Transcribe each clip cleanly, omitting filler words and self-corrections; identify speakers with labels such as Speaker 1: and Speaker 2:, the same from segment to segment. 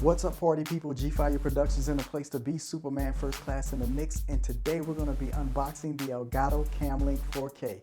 Speaker 1: What's up, party people? G5 Productions in the place to be. Superman first class in the mix, and today we're going to be unboxing the Elgato Cam Link 4K.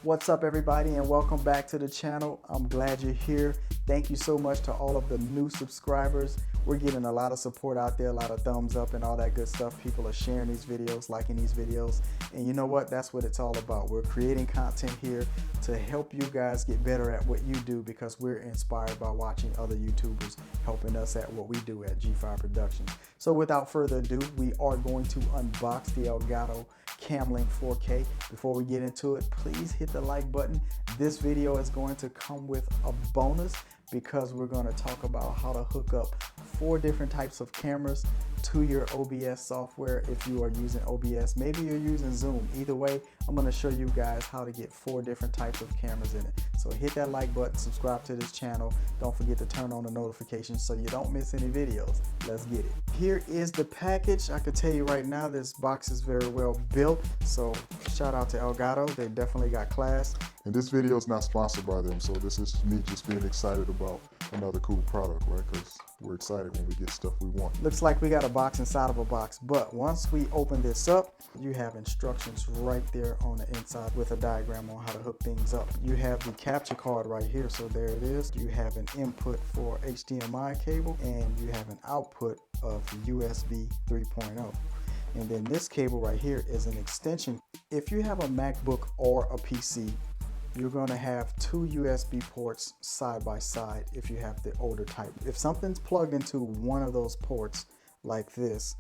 Speaker 1: What's up, everybody, and welcome back to the channel. I'm glad you're here. Thank you so much to all of the new subscribers. We're getting a lot of support out there, a lot of thumbs up and all that good stuff. People are sharing these videos, liking these videos, and you know what? That's what it's all about. We're creating content here to help you guys get better at what you do, because we're inspired by watching other YouTubers helping us at what we do at G5 Productions. So without further ado, we are going to unbox the Elgato Cam Link 4K. Before we get into it, please hit the like button. This video is going to come with a bonus because we're going to talk about how to hook up 4 different types of cameras to your OBS software if you are using OBS. Maybe you're using Zoom. Either way, I'm going to show you guys how to get 4 different types of cameras in it. So hit that like button, subscribe to this channel. Don't forget to turn on the notifications so you don't miss any videos. Let's get it. Here is the package. I can tell you right now, this box is very well built. So shout out to Elgato. They definitely got class.
Speaker 2: And this video is not sponsored by them, so this is me just being excited about another cool product, right? Because we're excited when we get stuff we want.
Speaker 1: Looks like we got a box inside of a box, but once we open this up, you have instructions right there on the inside with a diagram on how to hook things up. You have the capture card right here, so there it is. You have an input for HDMI cable, and you have an output of USB 3.0. And then this cable right here is an extension. If you have a MacBook or a PC, you're going to have 2 USB ports side by side if you have the older type. If something's plugged into one of those ports like this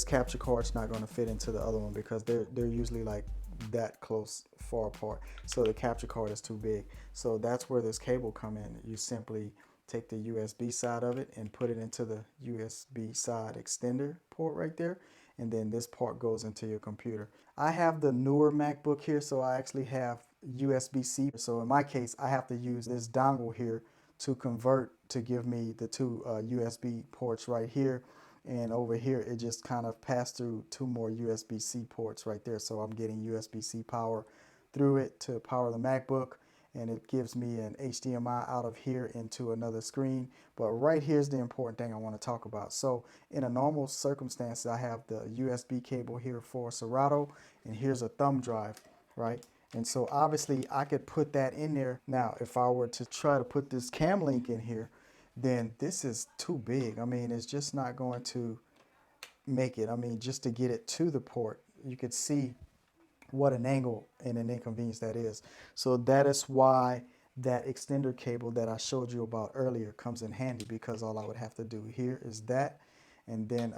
Speaker 1: capture card's not going to fit into the other one because they're usually like that close, far apart. So the capture card is too big. So that's where this cable come in. You simply take the USB side of it and put it into the USB side extender port right there, and then this part goes into your computer. I have the newer MacBook here, so I actually have USB-C. So in my case, I have to use this dongle here to convert to give me the 2 USB ports right here. And over here, it just kind of passed through 2 more USB-C ports right there. So I'm getting USB-C power through it to power the MacBook, and it gives me an HDMI out of here into another screen. But right here's the important thing I want to talk about. So in a normal circumstance, I have the USB cable here for Serato, and here's a thumb drive, right? And so obviously I could put that in there. Now, if I were to try to put this Cam Link in here, then this is too big. I mean, it's just not going to make it. I mean, just to get it to the port, you could see what an angle and an inconvenience that is. So that is why that extender cable that I showed you about earlier comes in handy, because all I would have to do here is that, and then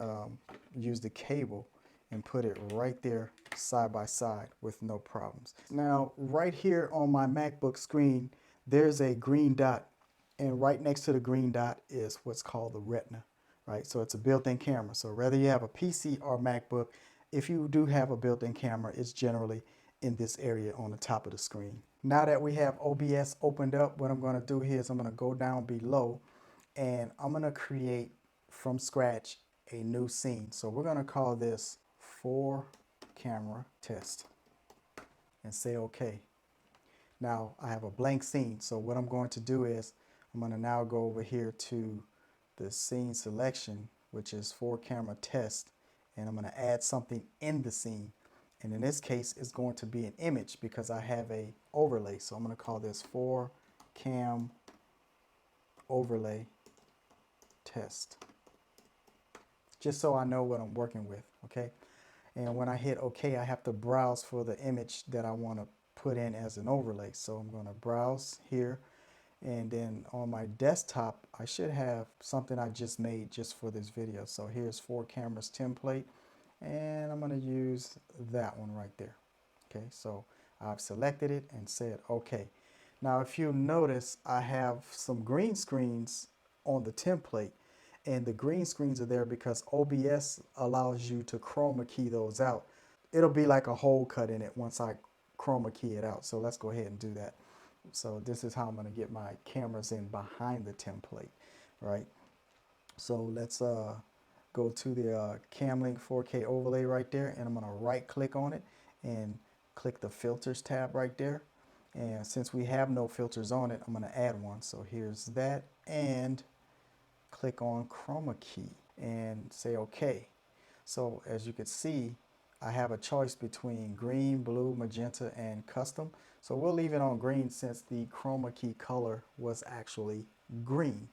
Speaker 1: use the cable and put it right there side by side with no problems. Now, right here on my MacBook screen, there's a green dot, and right next to the green dot is what's called the Retina, right? So it's a built-in camera. So whether you have a PC or MacBook, if you do have a built-in camera, it's generally in this area on the top of the screen. Now that we have OBS opened up, what I'm going to do here is I'm going to go down below, and I'm going to create from scratch a new scene. So we're going to call this 4 camera test and say OK. Now I have a blank scene, so what I'm going to do is I'm going to now go over here to the scene selection, which is 4 camera test, and I'm going to add something in the scene. And in this case, it's going to be an image because I have a overlay. So I'm going to call this 4 cam overlay test, just so I know what I'm working with. Okay. And when I hit OK, I have to browse for the image that I want to put in as an overlay. So I'm going to browse here, and then on my desktop I should have something I just made just for this video. So here's 4 cameras template, and I'm going to use that one right there. Okay, so I've selected it and said OK. Now if you notice, I have some green screens on the template, and the green screens are there because OBS allows you to chroma key those out. It'll be like a hole cut in it once I chroma key it out. So let's go ahead and do that. So this is how I'm going to get my cameras in behind the template, right? So let's go to the Cam Link 4K overlay right there, and I'm going to right click on it and click the filters tab right there. And since we have no filters on it, I'm going to add one. So here's that, and click on chroma key and say OK. So as you can see, I have a choice between green, blue, magenta, and custom. So we'll leave it on green since the chroma key color was actually green.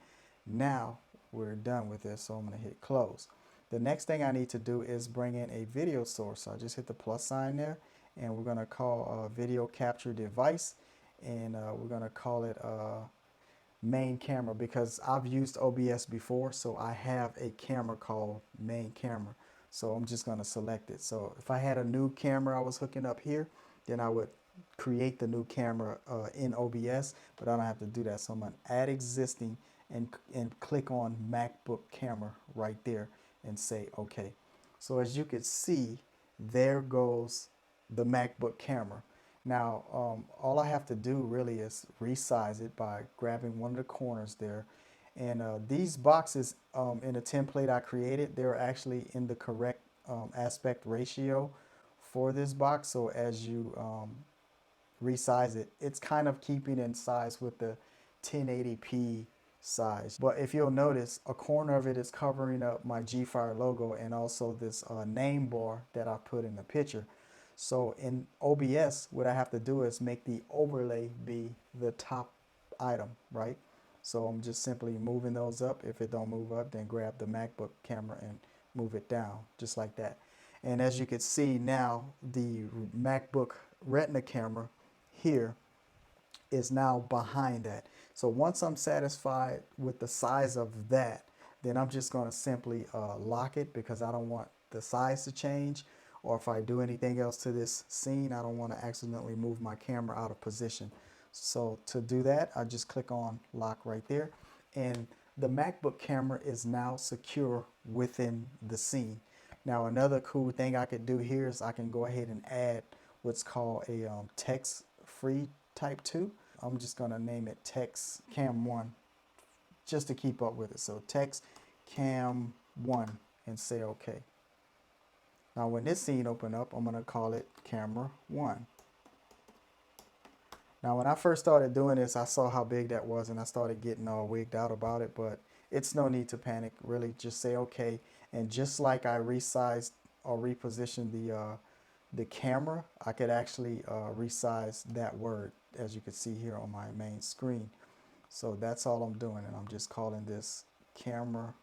Speaker 1: Now we're done with this, so I'm going to hit close. The next thing I need to do is bring in a video source. So I just hit the plus sign there, and we're going to call a video capture device, and we're going to call it main camera because I've used OBS before, so I have a camera called main camera. So I'm just going to select it. So if I had a new camera I was hooking up here, then I would create the new camera in OBS, but I don't have to do that. So I'm going to add existing and click on MacBook camera right there and say OK. So as you can see, there goes the MacBook camera. Now, all I have to do really is resize it by grabbing one of the corners there. And these boxes in the template I created, they're actually in the correct aspect ratio for this box. So as you resize it, it's kind of keeping in size with the 1080p size. But if you'll notice, a corner of it is covering up my G-Fire logo and also this name bar that I put in the picture. So in OBS, what I have to do is make the overlay be the top item, right? So I'm just simply moving those up. If it don't move up, then grab the MacBook camera and move it down, just like that. And as you can see now, the MacBook Retina camera here is now behind that. So once I'm satisfied with the size of that, then I'm just going to simply lock it because I don't want the size to change. Or if I do anything else to this scene, I don't want to accidentally move my camera out of position. So to do that, I just click on lock right there. And the MacBook camera is now secure within the scene. Now another cool thing I could do here is I can go ahead and add what's called a text-free type 2. I'm just going to name it text cam 1 just to keep up with it. So text cam 1 and say OK. Now when this scene open up, I'm going to call it camera 1. Now when I first started doing this, I saw how big that was and I started getting all wigged out about it, but it's no need to panic. Really just say OK. And just like I resized or repositioned the camera, I could actually resize that word, as you can see here on my main screen. So that's all I'm doing, and I'm just calling this camera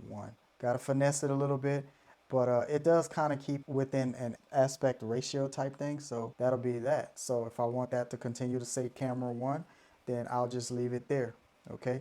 Speaker 1: 1. Got to finesse it a little bit, but it does kind of keep within an aspect ratio type thing, so that'll be that. So if I want that to continue to say camera 1, then I'll just leave it there, okay?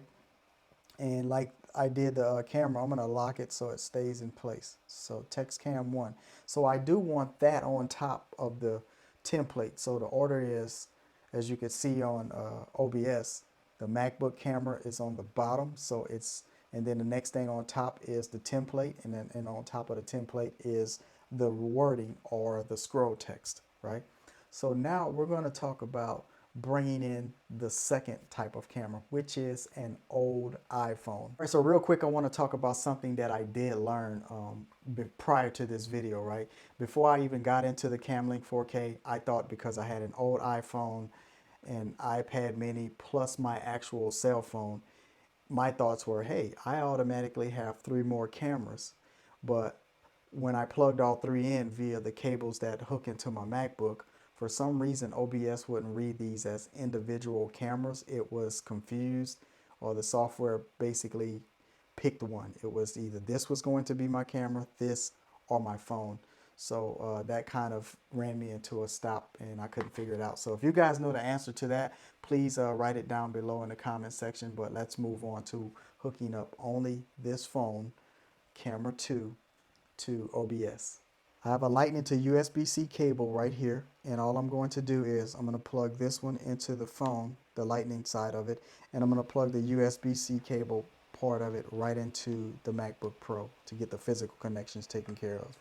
Speaker 1: And like I did the camera, I'm going to lock it so it stays in place. So text cam 1. So I do want that on top of the template. So the order is, as you can see on OBS, the MacBook camera is on the bottom. So it's, and then the next thing on top is the template. And then on top of the template is the wording or the scroll text, right? So now we're going to talk about bringing in the second type of camera, which is an old iPhone. All right, so real quick, I want to talk about something that I did learn prior to this video, right? Before I even got into the Cam Link 4K, I thought because I had an old iPhone and iPad mini plus my actual cell phone, my thoughts were, hey, I automatically have 3 more cameras. But when I plugged all 3 in via the cables that hook into my MacBook, for some reason, OBS wouldn't read these as individual cameras. It was confused, or the software basically picked one. It was either this was going to be my camera, this, or my phone. So that kind of ran me into a stop and I couldn't figure it out. So if you guys know the answer to that, please write it down below in the comment section. But let's move on to hooking up only this phone, camera 2, to OBS. I have a Lightning to USB-C cable right here, and all I'm going to do is I'm going to plug this one into the phone, the Lightning side of it, and I'm going to plug the USB-C cable part of it right into the MacBook Pro to get the physical connections taken care of.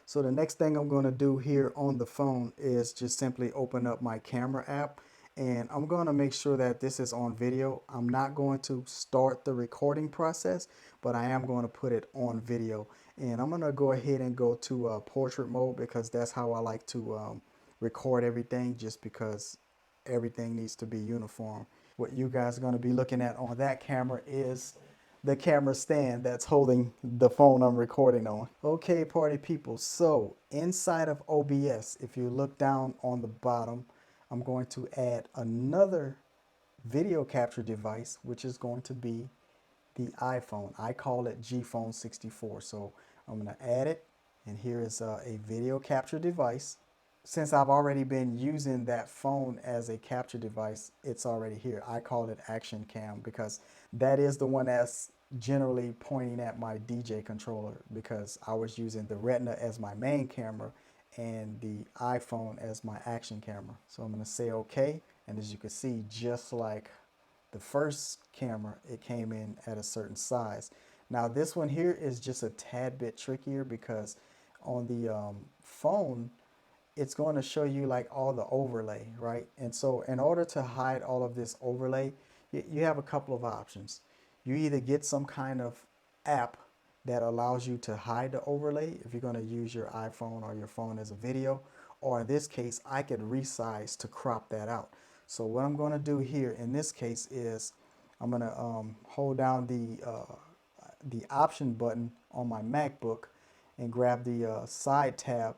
Speaker 1: So the next thing I'm going to do here on the phone is just simply open up my camera app, and I'm going to make sure that this is on video. I'm not going to start the recording process, but I am going to put it on video. And I'm going to go ahead and go to portrait mode because that's how I like to record everything just because everything needs to be uniform. What you guys are going to be looking at on that camera is the camera stand that's holding the phone I'm recording on. Okay, party people, so inside of OBS, if you look down on the bottom, I'm going to add another video capture device, which is going to be the iPhone. I call it G-Phone 64. So I'm going to add it, and here is a video capture device. Since I've already been using that phone as a capture device, it's already here. I call it Action Cam because that is the one that's generally pointing at my DJ controller, because I was using the Retina as my main camera and the iPhone as my action camera. So I'm going to say OK, and as you can see, just like the first camera, it came in at a certain size. Now this one here is just a tad bit trickier because on the phone, it's going to show you like all the overlay, right? And so in order to hide all of this overlay, you have a couple of options. You either get some kind of app that allows you to hide the overlay if you're going to use your iPhone or your phone as a video, or in this case, I could resize to crop that out. So what I'm going to do here in this case is I'm going to hold down the option button on my MacBook and grab the side tab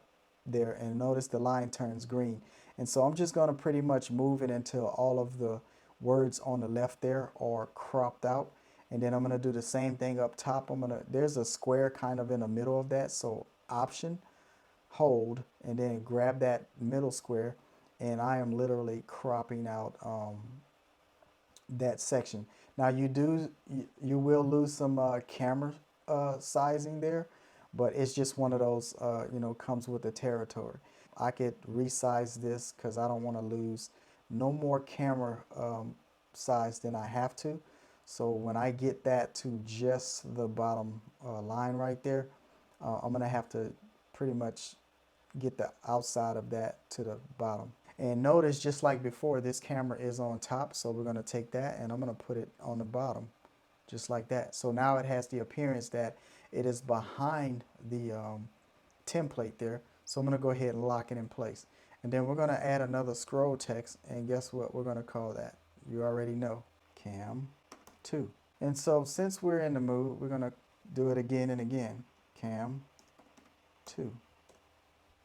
Speaker 1: there, and notice the line turns green. And so I'm just going to pretty much move it until all of the words on the left there are cropped out. And then I'm going to do the same thing up top. There's a square kind of in the middle of that. So option, hold, and then grab that middle square. And I am literally cropping out that section. Now you will lose some camera sizing there, but it's just one of those, comes with the territory. I could resize this because I don't want to lose no more camera size than I have to. So when I get that to just the bottom line right there, I'm going to have to pretty much get the outside of that to the bottom. And notice, just like before, this camera is on top, so we're going to take that and I'm going to put it on the bottom, just like that. So now it has the appearance that it is behind the template there. So I'm going to go ahead and lock it in place. And then we're going to add another scroll text, and guess what we're going to call that? You already know, Cam 2. And so since we're in the mood, we're going to do it again and again, Cam 2,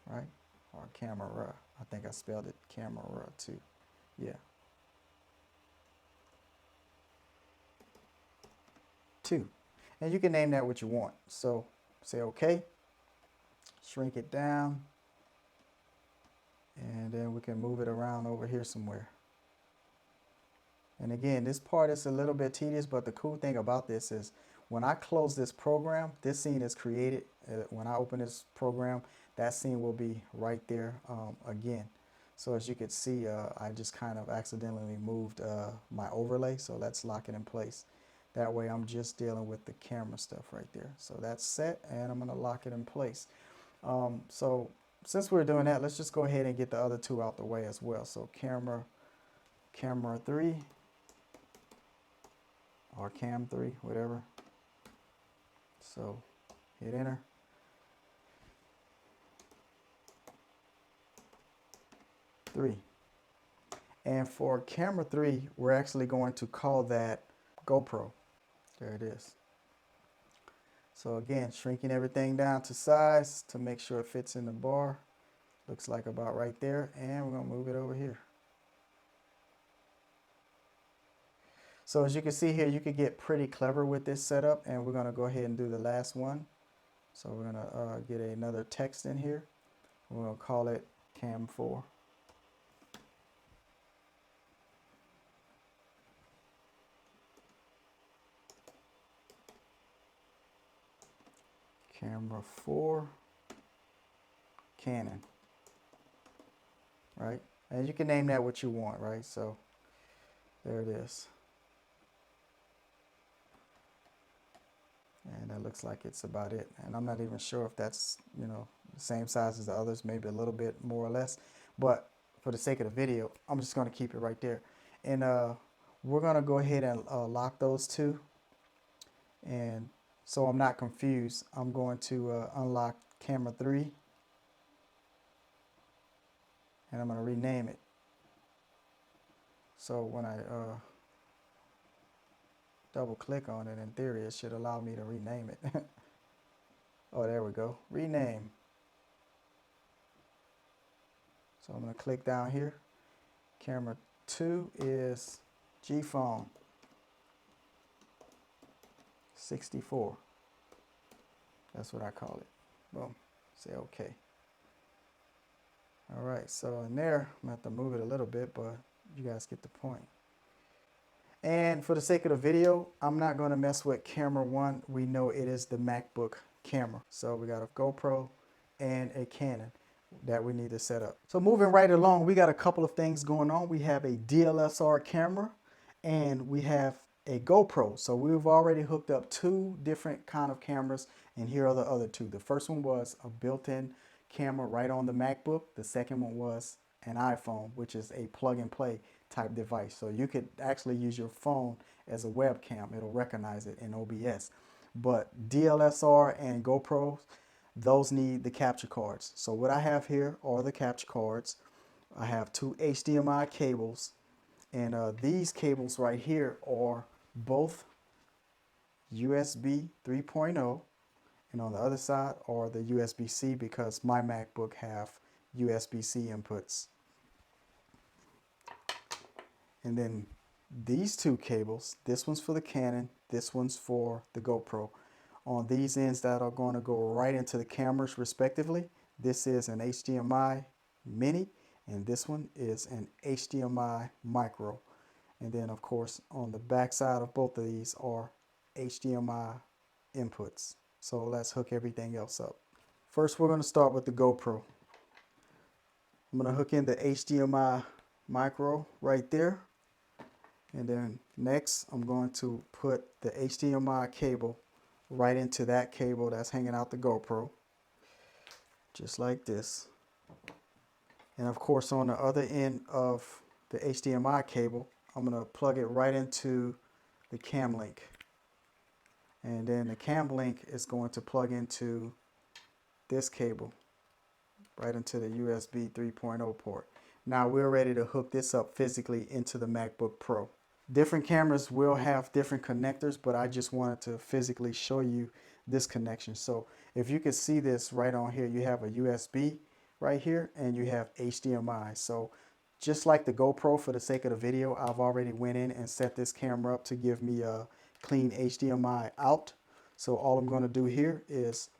Speaker 1: right? Or camera. I think I spelled it camera 2. Yeah. 2. And you can name that what you want. So say OK, shrink it down, and then we can move it around over here somewhere. And again, this part is a little bit tedious, but the cool thing about this is when I close this program, this scene is created. When I open this program, that scene will be right there again. So as you can see, I just kind of accidentally moved my overlay. So let's lock it in place. That way I'm just dealing with the camera stuff right there. So that's set, and I'm going to lock it in place. So since we're doing that, let's just go ahead and get the other two out the way as well. So camera 3, or cam 3, whatever. So hit enter. Three. And for camera 3, we're actually going to call that GoPro. There it is. So again, shrinking everything down to size to make sure it fits in the bar. Looks like about right there. And we're going to move it over here. So as you can see here, you could get pretty clever with this setup. And we're going to go ahead and do the last one. So we're going to get another text in here. We're going to call it Cam 4. Camera 4, Canon, right? And you can name that what you want, right? So there it is. And that looks like it's about it. And I'm not even sure if that's, the same size as the others, maybe a little bit more or less. But for the sake of the video, I'm just going to keep it right there. And we're going to go ahead and lock those two. And so I'm not confused, I'm going to unlock camera 3. and I'm going to rename it. So when I double click on it, in theory it should allow me to rename it. Oh, there we go, rename. So I'm going to click down here. Camera 2 is G Phone 64. That's what I call it. Boom. Say OK. All right, so in there, I'm going to have to move it a little bit, but you guys get the point. And for the sake of the video, I'm not going to mess with camera 1. We know it is the MacBook camera. So we got a GoPro and a Canon that we need to set up. So moving right along, we got a couple of things going on. We have a DLSR camera and we have a GoPro. So we've already hooked up 2 different kind of cameras, and here are the other 2. The first one was a built-in camera right on the MacBook. The second one was an iPhone, which is a plug-and-play type device. So you could actually use your phone as a webcam. It'll recognize it in OBS. But DLSR and GoPros, those need the capture cards. So what I have here are the capture cards. I have 2 HDMI cables, and these cables right here are both USB 3.0, and on the other side are the USB-C, because my MacBook have USB-C inputs. And then these 2 cables, this one's for the Canon, this one's for the GoPro. On these ends that are going to go right into the cameras respectively, this is an HDMI mini, and this one is an HDMI micro. And then of course on the back side of both of these are HDMI inputs. So let's hook everything else up. First we're going to start with the GoPro. I'm going to hook in the HDMI micro right there. And then next I'm going to put the HDMI cable right into that cable that's hanging out the GoPro, just like this. And of course on the other end of the HDMI cable, I'm going to plug it right into the Cam Link. And then the Cam Link is going to plug into this cable right into the USB 3.0 port. Now we're ready to hook this up physically into the MacBook Pro. Different cameras will have different connectors, but I just wanted to physically show you this connection. So if you can see this right on here, you have a USB right here and you have HDMI. So just like the GoPro, for the sake of the video, I've already went in and set this camera up to give me a clean HDMI out. So all I'm going to do here is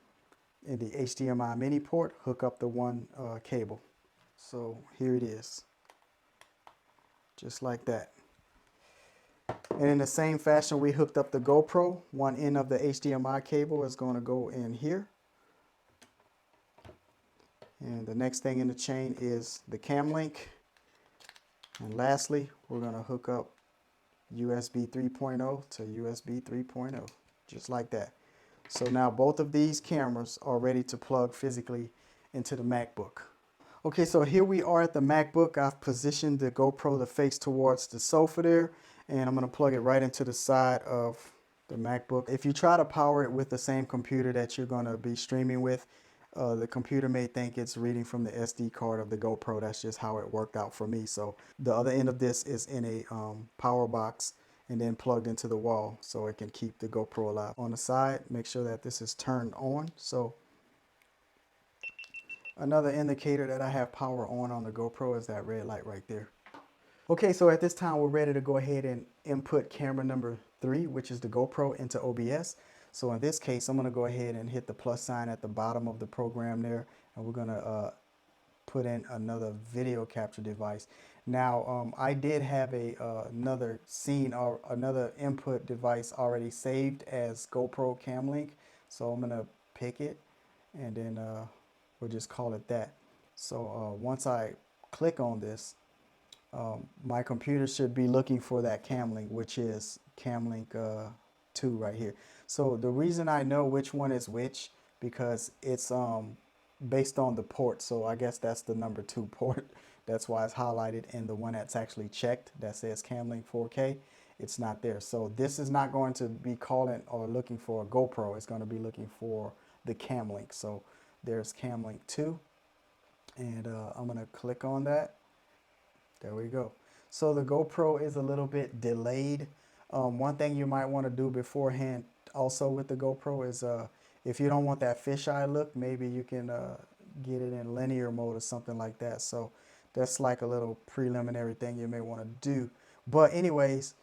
Speaker 1: in the HDMI mini port, hook up the one cable. So here it is, just like that. And in the same fashion we hooked up the GoPro, one end of the HDMI cable is going to go in here. And the next thing in the chain is the Cam Link. And lastly, we're going to hook up USB 3.0 to USB 3.0, just like that. So now both of these cameras are ready to plug physically into the MacBook. Okay, so here we are at the MacBook. I've positioned the GoPro to face towards the sofa there, and I'm going to plug it right into the side of the MacBook. If you try to power it with the same computer that you're going to be streaming with, the computer may think it's reading from the SD card of the GoPro. That's just how it worked out for me. So the other end of this is in a power box and then plugged into the wall so it can keep the GoPro alive. On the side, make sure that this is turned on. So another indicator that I have power on the GoPro is that red light right there. Okay, so at this time we're ready to go ahead and input camera number 3, which is the GoPro, into OBS. So in this case, I'm going to go ahead and hit the plus sign at the bottom of the program there, and we're going to put in another video capture device. Now, I did have another scene or another input device already saved as GoPro Cam Link, so I'm going to pick it, and then we'll just call it that. So once I click on this, my computer should be looking for that Cam Link, which is Cam Link 2 right here. So the reason I know which one is which, because it's based on the port. So I guess that's the number 2 port. That's why it's highlighted, and the one that's actually checked that says Cam Link 4K, it's not there. So this is not going to be calling or looking for a GoPro. It's going to be looking for the Cam Link. So there's Cam Link 2. And I'm gonna click on that. There we go. So the GoPro is a little bit delayed. One thing you might want to do beforehand also with the GoPro is if you don't want that fisheye look, maybe you can get it in linear mode or something like that. So that's like a little preliminary thing you may want to do. But anyways,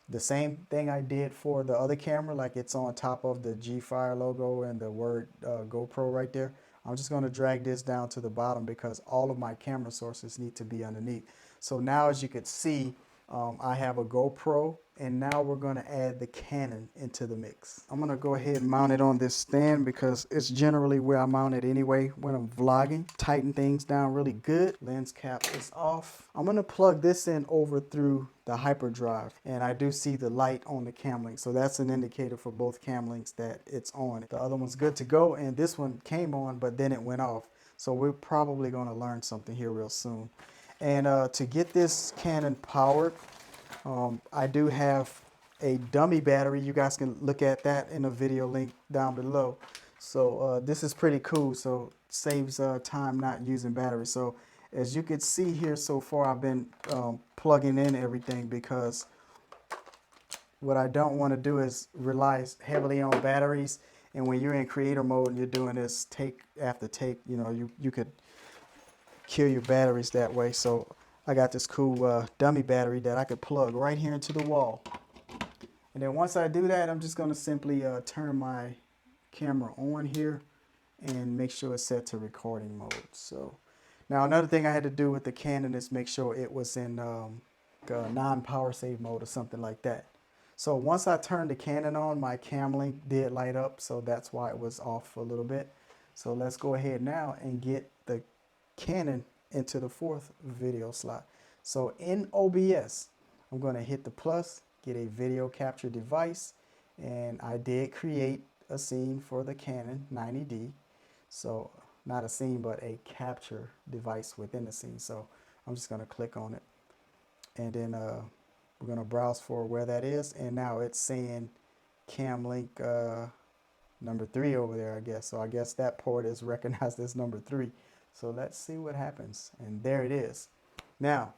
Speaker 1: the same thing I did for the other camera, like it's on top of the G-Fire logo and the word GoPro right there. I'm just going to drag this down to the bottom because all of my camera sources need to be underneath. So now as you can see, I have a GoPro, and now we're going to add the Canon into the mix. I'm going to go ahead and mount it on this stand because it's generally where I mount it anyway when I'm vlogging. Tighten things down really good. Lens cap is off. I'm going to plug this in over through the hyperdrive, and I do see the light on the Cam Link, so that's an indicator for both Cam Links that it's on. The other one's good to go, and this one came on but then it went off, so we're probably going to learn something here real soon. And to get this Canon powered, I do have a dummy battery. You guys can look at that in a video link down below. So this is pretty cool, so saves time not using battery. So as you can see here so far, I've been plugging in everything because what I don't want to do is rely heavily on batteries. And when you're in creator mode and you're doing this take after take, you know, you could kill your batteries that way. So I got this cool dummy battery that I could plug right here into the wall. And then once I do that, I'm just going to simply turn my camera on here and make sure it's set to recording mode. So now another thing I had to do with the Canon is make sure it was in non-power save mode or something like that. So once I turned the Canon on, my Cam Link did light up, so that's why it was off a little bit. So let's go ahead now and get the Canon into the fourth video slot. So in OBS, I'm going to hit the plus, get a video capture device, and I did create a scene for the Canon 90D. So not a scene, but a capture device within the scene. So I'm just going to click on it, and then we're going to browse for where that is. And now it's saying Cam Link number 3 over there, I guess. So I guess that port is recognized as number 3. So let's see what happens. And there it is. Now,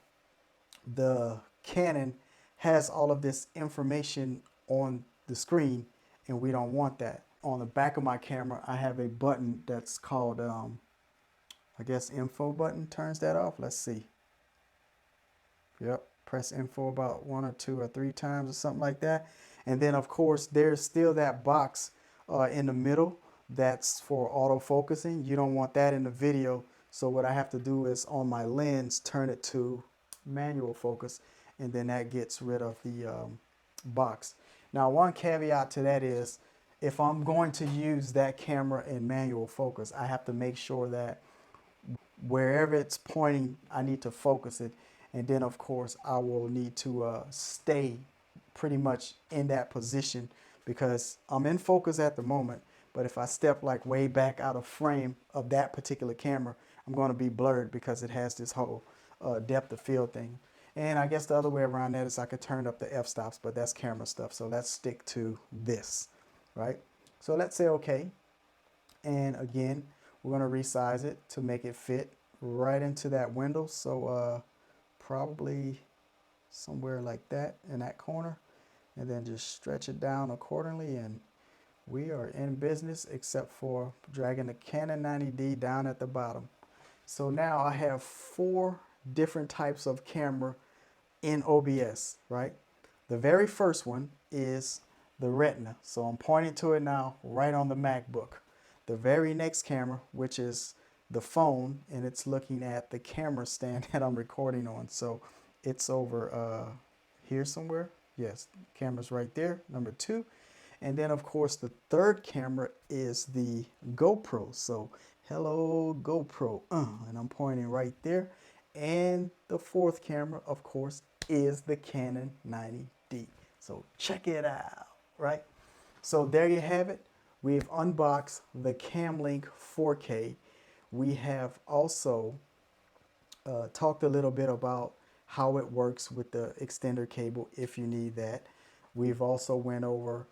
Speaker 1: the Canon has all of this information on the screen, and we don't want that. On the back of my camera, I have a button that's called, I guess, info button turns that off. Let's see. Yep, press info about 1 or 2 or 3 times or something like that. And then, of course, there's still that box in the middle that's for autofocusing. You don't want that in the video. So what I have to do is on my lens, turn it to manual focus, and then that gets rid of the box. Now, one caveat to that is if I'm going to use that camera in manual focus, I have to make sure that wherever it's pointing, I need to focus it. And then, of course, I will need to stay pretty much in that position because I'm in focus at the moment. But if I step like way back out of frame of that particular camera, I'm going to be blurred because it has this whole depth of field thing. And I guess the other way around that is I could turn up the f-stops, but that's camera stuff. So let's stick to this, right? So let's say okay. And again, we're going to resize it to make it fit right into that window. So probably somewhere like that in that corner. And then just stretch it down accordingly, and we are in business except for dragging the Canon 90D down at the bottom. So now I have 4 different types of camera in OBS, right? The very first one is the Retina. So I'm pointing to it now right on the MacBook. The very next camera, which is the phone, and it's looking at the camera stand that I'm recording on. So it's over here somewhere. Yes, camera's right there, number 2. And then, of course, the third camera is the GoPro. So, hello, GoPro. And I'm pointing right there. And the fourth camera, of course, is the Canon 90D. So, check it out, right? So, there you have it. We've unboxed the Cam Link 4K. We have also talked a little bit about how it works with the extender cable if you need that. We've also went over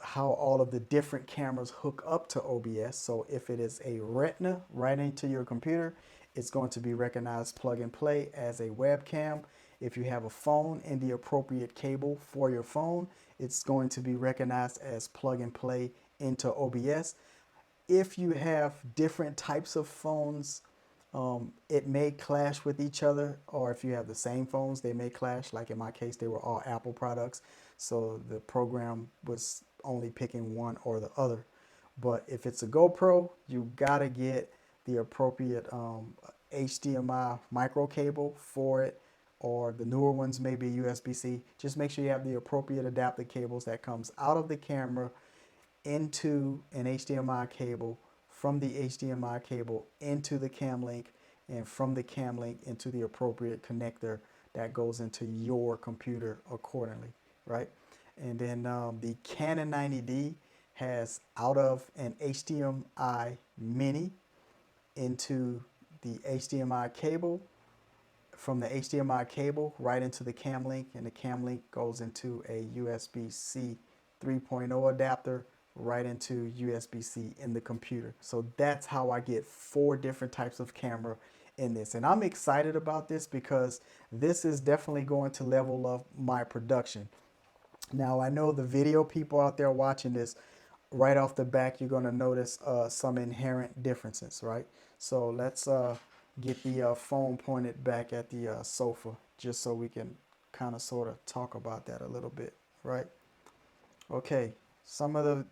Speaker 1: how all of the different cameras hook up to OBS. So if it is a Retina right into your computer, it's going to be recognized plug and play as a webcam. If you have a phone and the appropriate cable for your phone, it's going to be recognized as plug and play into OBS. If you have different types of phones, it may clash with each other, or if you have the same phones, they may clash. Like in my case, they were all Apple products, so the program was only picking one or the other. But if it's a GoPro, you gotta get the appropriate HDMI micro cable for it, or the newer ones may be USB-C. Just make sure you have the appropriate adapter cables that comes out of the camera into an HDMI cable, from the HDMI cable into the Cam Link, and from the Cam Link into the appropriate connector that goes into your computer accordingly, right? And then the Canon 90D has out of an HDMI mini into the HDMI cable, from the HDMI cable right into the Cam Link, and the Cam Link goes into a USB-C 3.0 adapter right into USB-C in the computer. So that's how I get 4 different types of camera in this. And I'm excited about this because this is definitely going to level up my production. Now, I know the video people out there watching this, right off the back, you're going to notice some inherent differences, right? So let's get the phone pointed back at the sofa, just so we can kind of sort of talk about that a little bit, right? Okay, some of the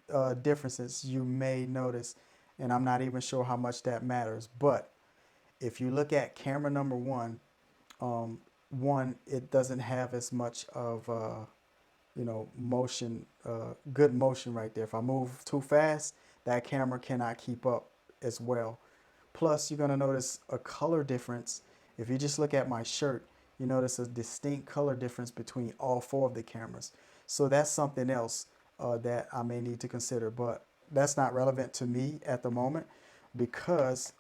Speaker 1: differences you may notice, and I'm not even sure how much that matters, but if you look at camera number one, it doesn't have as much of motion, good motion right there. If I move too fast, that camera cannot keep up as well. Plus, you're going to notice a color difference. If you just look at my shirt, you notice a distinct color difference between all 4 of the cameras. So that's something else that I may need to consider, but that's not relevant to me at the moment, because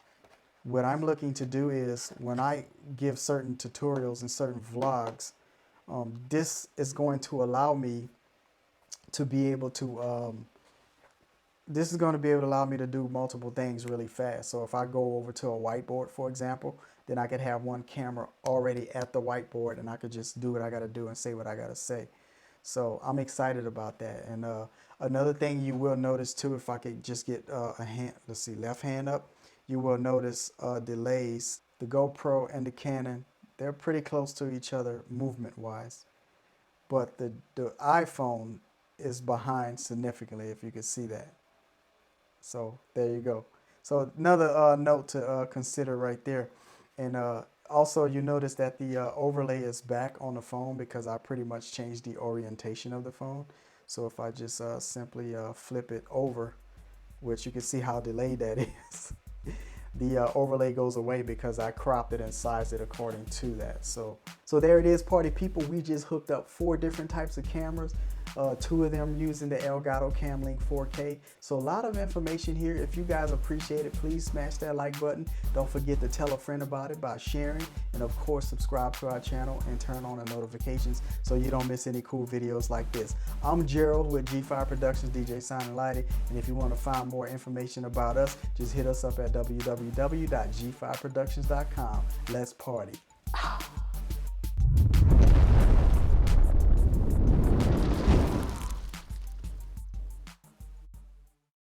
Speaker 1: what I'm looking to do is, when I give certain tutorials and certain vlogs, this is going to allow me to be able to do multiple things really fast. So if I go over to a whiteboard, for example, then I could have one camera already at the whiteboard, and I could just do what I got to do and say what I got to say. So I'm excited about that. And another thing you will notice too, if I could just get left hand up, you will notice delays. The GoPro and the Canon, they're pretty close to each other movement wise, but the iPhone is behind significantly, if you can see that. So there you go. So another note to consider right there. And also, you notice that the overlay is back on the phone, because I pretty much changed the orientation of the phone. So if I just simply flip it over, which you can see how delayed that is, the overlay goes away because I cropped it and sized it according to that. So there it is, party people. We just hooked up 4 different types of cameras. 2 of them using the Elgato Cam Link 4K. So a lot of information here. If you guys appreciate it, please smash that like button. Don't forget to tell a friend about it by sharing, and of course subscribe to our channel and turn on the notifications so you don't miss any cool videos like this. I'm Gerald with G5 Productions, DJ Signing Lighty, and if you want to find more information about us, just hit us up at www.g5productions.com. Let's party.